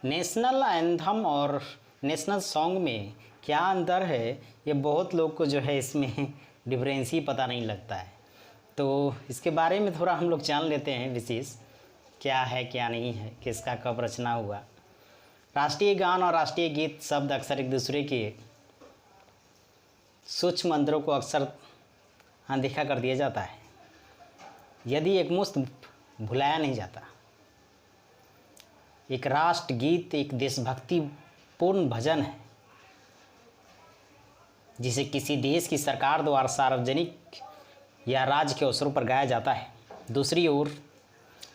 National anthem और national song में क्या अंतर है, ये बहुत लोग को जो है इसमें डिफरेंस ही पता नहीं लगता है। तो इसके बारे में थोड़ा हम लोग जान लेते हैं विशेष क्या है क्या नहीं है, किसका कब रचना हुआ। राष्ट्रीय गान और राष्ट्रीय गीत शब्द अक्सर एक दूसरे के सूक्ष्म अंतरों को अक्सर अनदेखा कर दिया जाता है, यदि एकमुश्त भुलाया नहीं जाता। एक राष्ट्र गीत एक देशभक्ति पूर्ण भजन है जिसे किसी देश की सरकार द्वारा सार्वजनिक या राज्य के अवसरों पर गाया जाता है। दूसरी ओर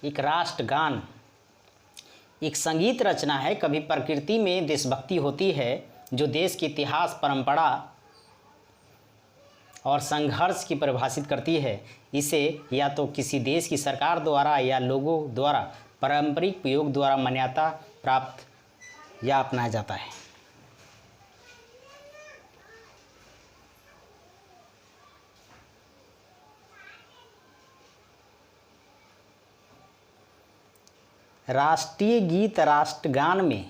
एक राष्ट्रगान एक संगीत रचना है, कभी प्रकृति में देशभक्ति होती है जो देश के इतिहास, परंपरा और संघर्ष की परिभाषित करती है। इसे या तो किसी देश की सरकार द्वारा या लोगों द्वारा पारंपरिक प्रयोग द्वारा मान्यता प्राप्त या अपनाया जाता है। राष्ट्रीय गीत राष्ट्रगान में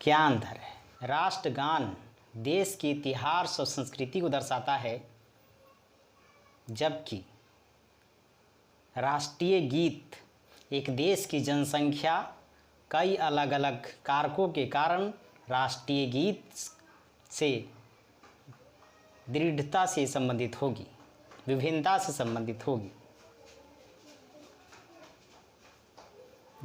क्या अंतर है? राष्ट्रगान देश के इतिहास और संस्कृति को दर्शाता है, जबकि राष्ट्रीय गीत एक देश की जनसंख्या कई अलग अलग कारकों के कारण राष्ट्रीय गीत से दृढ़ता से संबंधित होगी, विभिन्नता से संबंधित होगी।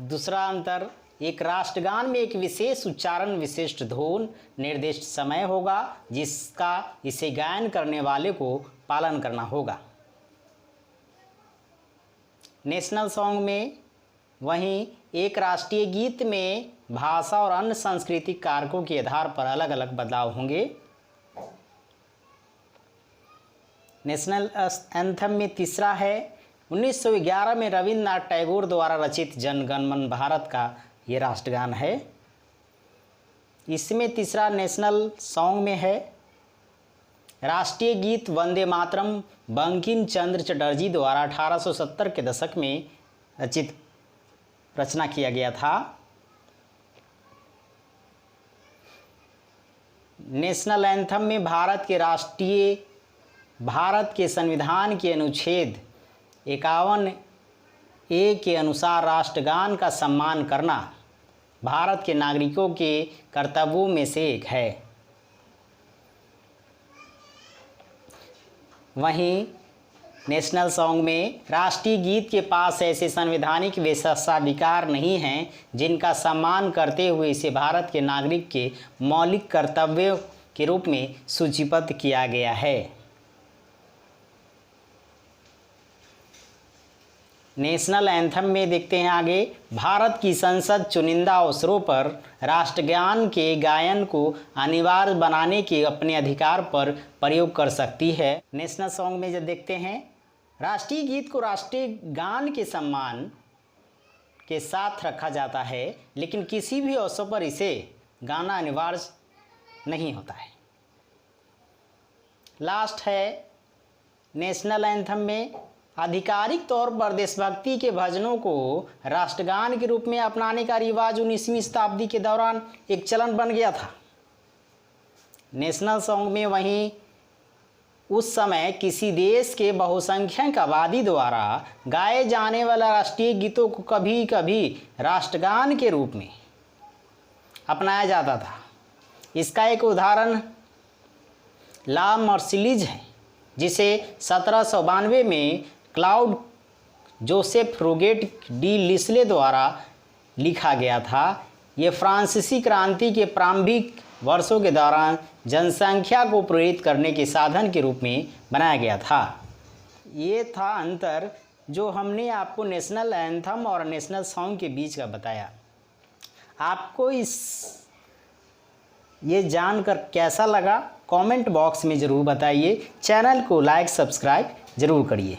दूसरा अंतर, एक राष्ट्रगान में एक विशेष उच्चारण, विशिष्ट धुन, निर्दिष्ट समय होगा जिसका इसे गायन करने वाले को पालन करना होगा। नेशनल सॉन्ग में वहीं एक राष्ट्रीय गीत में भाषा और अन्य सांस्कृतिक कारकों के आधार पर अलग अलग बदलाव होंगे। नेशनल एंथम में तीसरा है 1911 में रविन्द्रनाथ टैगोर द्वारा रचित जन गण मन भारत का ये राष्ट्रगान है। इसमें तीसरा नेशनल सॉन्ग में है राष्ट्रीय गीत वंदे मातरम बंकिम चंद्र चटर्जी द्वारा 1870 के दशक में रचना किया गया था। नेशनल एंथम में भारत के संविधान के अनुच्छेद 51A के अनुसार राष्ट्रगान का सम्मान करना भारत के नागरिकों के कर्तव्यों में से एक है। वहीं नेशनल सॉन्ग में राष्ट्रीय गीत के पास ऐसे संवैधानिक विशेषाधिकार नहीं हैं जिनका सम्मान करते हुए इसे भारत के नागरिक के मौलिक कर्तव्यों के रूप में सूचीबद्ध किया गया है। नेशनल एंथम में देखते हैं आगे, भारत की संसद चुनिंदा अवसरों पर राष्ट्रगान के गायन को अनिवार्य बनाने के अपने अधिकार पर प्रयोग कर सकती है। नेशनल सॉन्ग में जब देखते हैं राष्ट्रीय गीत को राष्ट्रीय गान के सम्मान के साथ रखा जाता है, लेकिन किसी भी अवसर पर इसे गाना अनिवार्य नहीं होता है। लास्ट है नेशनल एंथम में आधिकारिक तौर पर देशभक्ति के भजनों को राष्ट्रगान के रूप में अपनाने का रिवाज 19वीं शताब्दी के दौरान एक चलन बन गया था। नेशनल सॉन्ग में वहीं उस समय किसी देश के बहुसंख्यक आबादी द्वारा गाए जाने वाला राष्ट्रीय गीतों को कभी कभी राष्ट्रगान के रूप में अपनाया जाता था। इसका एक उदाहरण ला मर्सिलीज है, जिसे 1792 में क्लाउड जोसेफ रोगेट डी लिस्ले द्वारा लिखा गया था। ये फ्रांसीसी क्रांति के प्रारंभिक वर्षों के दौरान जनसंख्या को प्रेरित करने के साधन के रूप में बनाया गया था। ये था अंतर जो हमने आपको नेशनल एंथम और नेशनल सॉन्ग के बीच का बताया। आपको ये जानकर कैसा लगा कमेंट बॉक्स में ज़रूर बताइए। चैनल को लाइक सब्सक्राइब ज़रूर करिए।